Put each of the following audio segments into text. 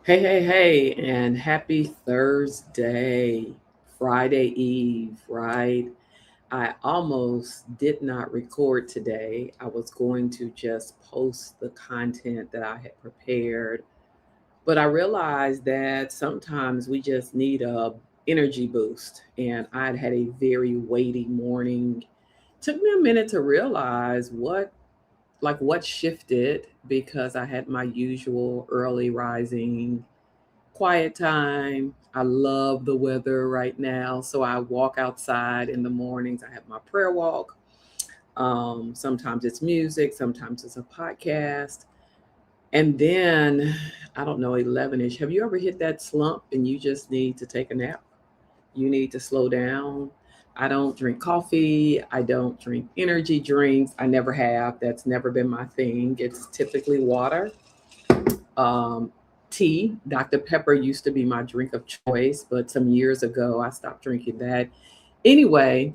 Hey, and happy Thursday, Friday Eve, right? I almost did not record today. I was going to just post the content that I had prepared, but I realized that sometimes we just need a energy boost, and I'd had a very weighty morning. Took me a minute to realize what shifted because I had my usual early rising quiet time. I love the weather right now. So I walk outside in the mornings. I have my prayer walk. Sometimes it's music, sometimes it's a podcast. And then, I don't know, 11 ish. Have you ever hit that slump and you just need to take a nap? You need to slow down. I don't drink coffee. I don't drink energy drinks. I never have. That's never been my thing. It's typically water. Um, Tea. Dr. Pepper used to be my drink of choice, but some years ago I stopped drinking that. Anyway,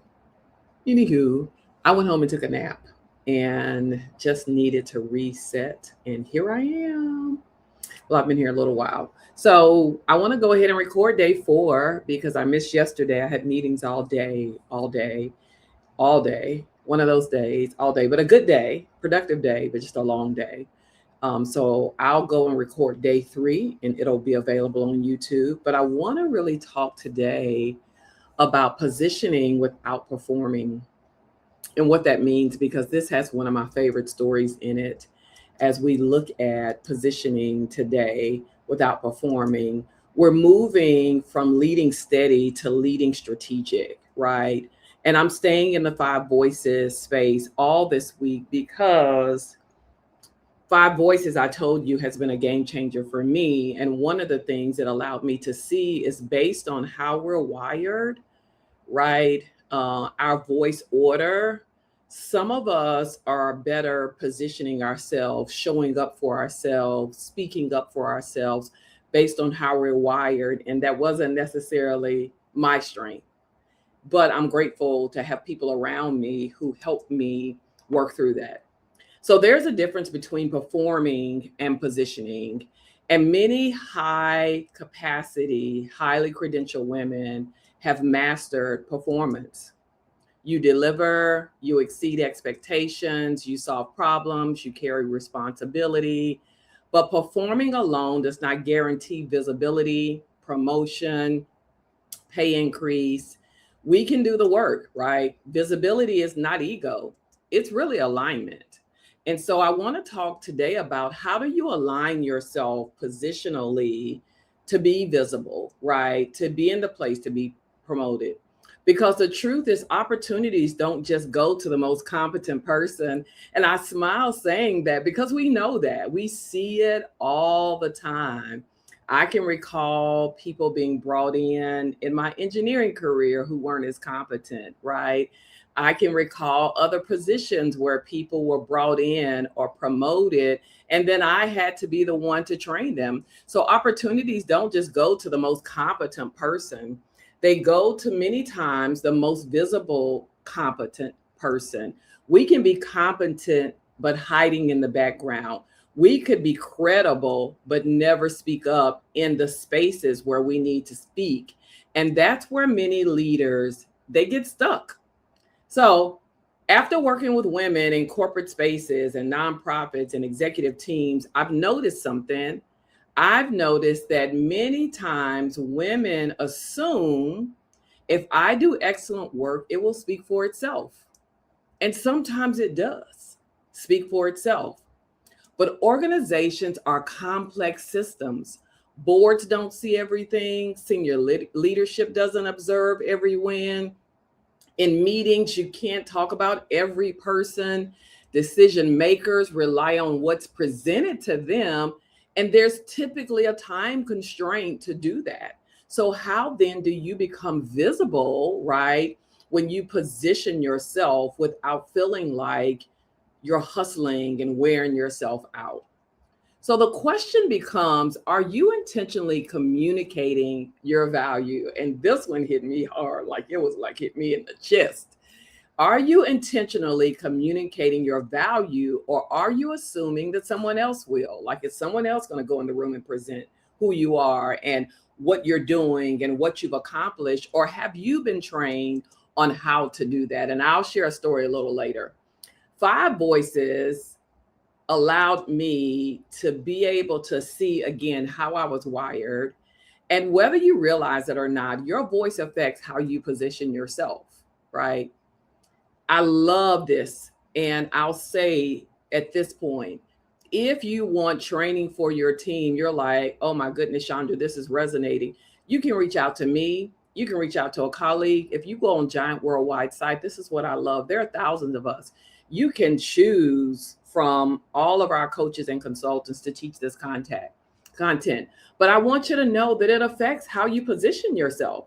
anywho, I went home and took a nap and just needed to reset. And here I am. Well, I've been here a little while. So I want to go ahead and record day 4 because I missed yesterday. I had meetings all day, all day, all day. One of those days, all day, but a good day, productive day, but just a long day. So I'll go and record day 3 and it'll be available on YouTube. But I want to really talk today about positioning without performing and what that means, because this has one of my favorite stories in it as we look at positioning today without performing. We're moving from leading steady to leading strategic, right? And I'm staying in the five voices space all this week because Five Voices, I told you, has been a game changer for me. And one of the things it allowed me to see is based on how we're wired, right? Our voice order. Some of us are better positioning ourselves, showing up for ourselves, speaking up for ourselves based on how we're wired. And that wasn't necessarily my strength, but I'm grateful to have people around me who helped me work through that. So there's a difference between performing and positioning. And many high capacity, highly credentialed women have mastered performance. You deliver, you exceed expectations, you solve problems, you carry responsibility. But performing alone does not guarantee visibility, promotion, pay increase. We can do the work, right? Visibility is not ego, it's really alignment. And so I want to talk today about how do you align yourself positionally to be visible, right? To be in the place to be promoted. Because the truth is, opportunities don't just go to the most competent person. And I smile saying that because we know that. We see it all the time. I can recall people being brought in my engineering career who weren't as competent, right? I can recall other positions where people were brought in or promoted, and then I had to be the one to train them. So opportunities don't just go to the most competent person, they go to many times the most visible, competent person. We can be competent, but hiding in the background. We could be credible, but never speak up in the spaces where we need to speak. And that's where many leaders, they get stuck. So, after working with women in corporate spaces and nonprofits and executive teams, I've noticed something. I've noticed that many times women assume if I do excellent work, it will speak for itself. And sometimes it does speak for itself. But organizations are complex systems. Boards don't see everything, senior leadership doesn't observe every win. In meetings, you can't talk about every person. Decision makers rely on what's presented to them, and there's typically a time constraint to do that. So, how then do you become visible, right? When you position yourself without feeling like you're hustling and wearing yourself out? So the question becomes, are you intentionally communicating your value? And this one hit me hard, like it was like hit me in the chest. Are you intentionally communicating your value, or are you assuming that someone else will? Like, is someone else going to go in the room and present who you are and what you're doing and what you've accomplished? Or have you been trained on how to do that? And I'll share a story a little later. 5 voices allowed me to be able to see again how I was wired. And whether you realize it or not, your voice affects how you position yourself, right? I love this. And I'll say at this point, if you want training for your team, you're like, oh my goodness, Chandra, this is resonating. You can reach out to me. You can reach out to a colleague. If you go on Giant Worldwide site, this is what I love. There are thousands of us. You can choose from all of our coaches and consultants to teach this content. But I want you to know that it affects how you position yourself.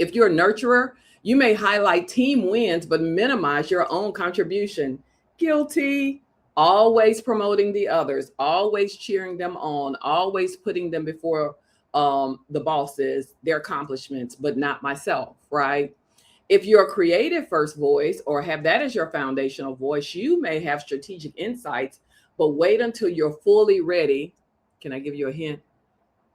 If you're a nurturer, you may highlight team wins, but minimize your own contribution. Guilty. Always promoting the others, always cheering them on, always putting them before the bosses, their accomplishments, but not myself, right? If you're a creative first voice or have that as your foundational voice, you may have strategic insights, but wait until you're fully ready. Can I give you a hint?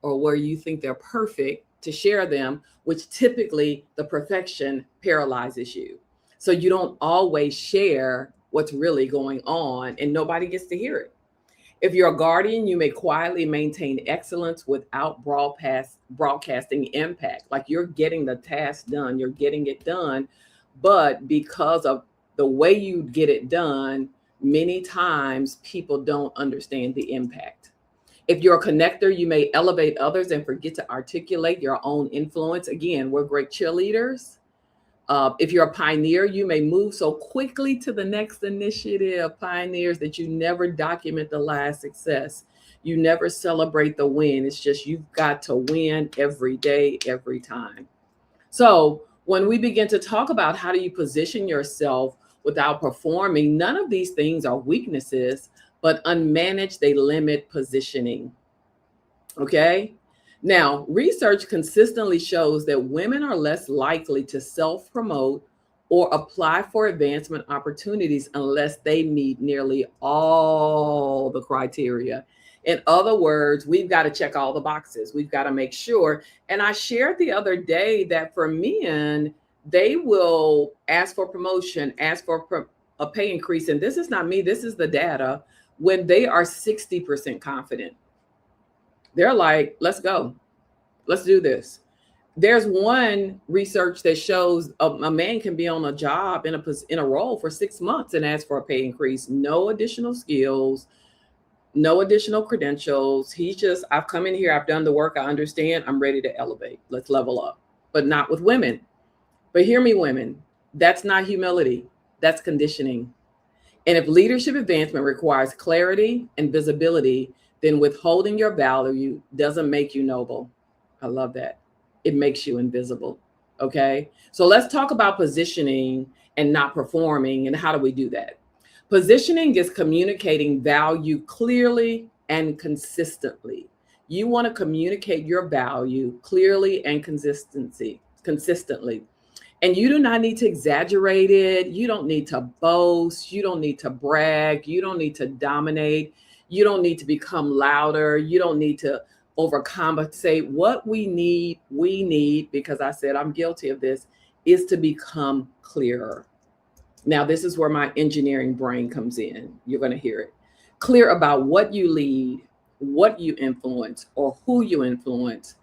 Or where you think they're perfect to share them, which typically the perfection paralyzes you. So you don't always share what's really going on and nobody gets to hear it. If you're a guardian, you may quietly maintain excellence without broadcasting impact. Like you're getting the task done, you're getting it done. But because of the way you get it done, many times people don't understand the impact. If you're a connector, you may elevate others and forget to articulate your own influence. Again, we're great cheerleaders. If you're a pioneer, you may move so quickly to the next initiative, pioneers, that you never document the last success. You never celebrate the win. It's just you've got to win every day, every time. So when we begin to talk about how do you position yourself without performing, none of these things are weaknesses, but unmanaged, they limit positioning. Okay? Now, research consistently shows that women are less likely to self-promote or apply for advancement opportunities unless they meet nearly all the criteria. In other words, we've got to check all the boxes. We've got to make sure. And I shared the other day that for men, they will ask for promotion, ask for a pay increase. And this is not me, this is the data. When they are 60% confident, they're like, let's go. Let's do this. There's one research that shows a man can be on a job in a role for 6 months and ask for a pay increase. No additional skills, no additional credentials. He's just, I've come in here, I've done the work, I understand, I'm ready to elevate. Let's level up. But not with women. But hear me, women, that's not humility. That's conditioning. And if leadership advancement requires clarity and visibility, then withholding your value doesn't make you noble. I love that. It makes you invisible. Okay. So let's talk about positioning and not performing. And how do we do that? Positioning is communicating value clearly and consistently. You want to communicate your value clearly and consistently. And you do not need to exaggerate it. You don't need to boast. You don't need to brag. You don't need to dominate. You don't need to become louder. You don't need to overcompensate. What we need, because I said I'm guilty of this, is to become clearer. Now, this is where my engineering brain comes in. You're going to hear it. Clear about what you lead, what you influence, or who you influence,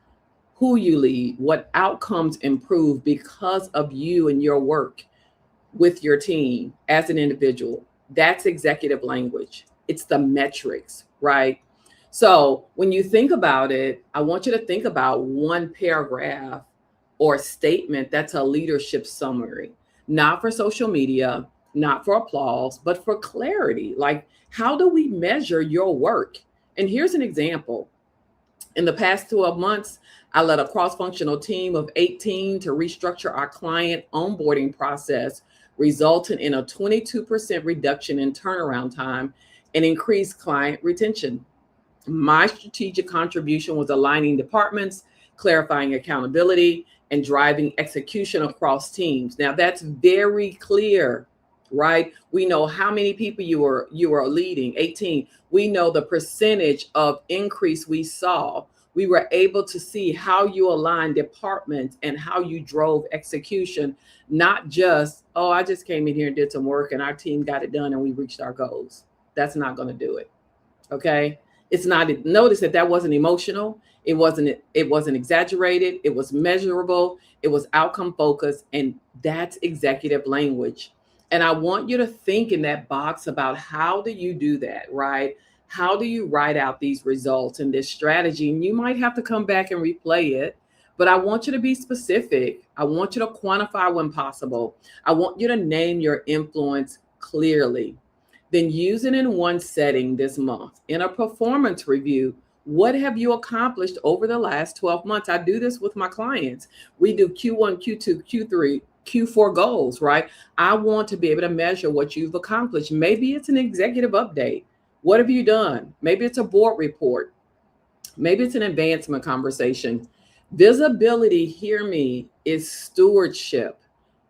who you lead, what outcomes improve because of you and your work with your team as an individual. That's executive language. It's the metrics, right? So when you think about it, I want you to think about one paragraph or statement that's a leadership summary, not for social media, not for applause, but for clarity. Like, how do we measure your work? And here's an example. In the past 12 months, I led a cross-functional team of 18 to restructure our client onboarding process, resulting in a 22% reduction in turnaround time and increased client retention. My strategic contribution was aligning departments, clarifying accountability, and driving execution across teams. Now that's very clear, right? We know how many people you are leading, 18. We know the percentage of increase we saw. We were able to see how you align departments and how you drove execution, not just, oh, I just came in here and did some work and our team got it done and we reached our goals. That's not going to do it. Okay. It's not, notice that that wasn't emotional. It wasn't exaggerated. It was measurable. It was outcome focused. And that's executive language. And I want you to think in that box about how do you do that, right? How do you write out these results and this strategy? And you might have to come back and replay it, but I want you to be specific. I want you to quantify when possible. I want you to name your influence clearly. Then use it in one setting this month. In a performance review, what have you accomplished over the last 12 months? I do this with my clients. We do Q1, Q2, Q3, Q4 goals, right? I want to be able to measure what you've accomplished. Maybe it's an executive update. What have you done? Maybe it's a board report. Maybe it's an advancement conversation. Visibility, hear me, is stewardship.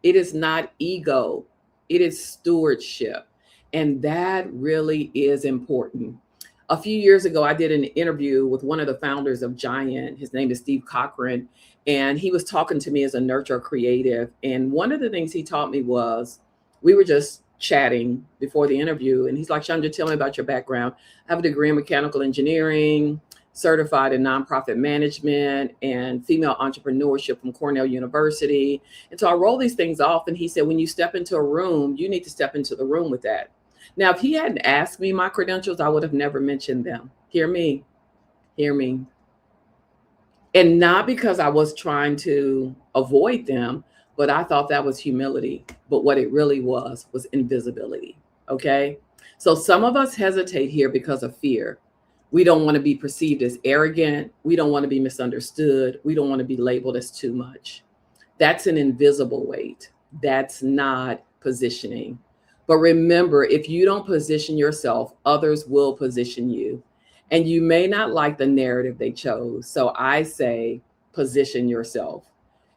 It is not ego. It is stewardship. And that really is important. A few years ago, I did an interview with one of the founders of Giant. His name is Steve Cochran. And he was talking to me as a nurture creative. And one of the things he taught me was, we were just chatting before the interview. And he's like, Chandra, tell me about your background. I have a degree in mechanical engineering, certified in nonprofit management and female entrepreneurship from Cornell University. And so I roll these things off. And he said, when you step into a room, you need to step into the room with that. Now, if he hadn't asked me my credentials, I would have never mentioned them. Hear me, hear me. And not because I was trying to avoid them, but I thought that was humility. But what it really was invisibility. Okay. So some of us hesitate here because of fear. We don't want to be perceived as arrogant. We don't want to be misunderstood. We don't want to be labeled as too much. That's an invisible weight. That's not positioning. But remember, if you don't position yourself, others will position you. And you may not like the narrative they chose. So I say, position yourself.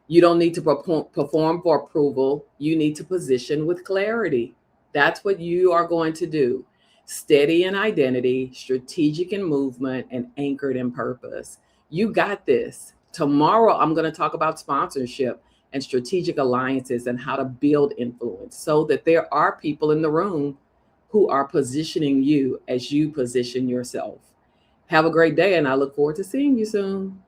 You don't need to perform for approval. You need to position with clarity. That's what you are going to do. Steady in identity, strategic in movement, and anchored in purpose. You got this. Tomorrow, I'm going to talk about sponsorship and strategic alliances and how to build influence so that there are people in the room who are positioning you as you position yourself. Have a great day, and I look forward to seeing you soon.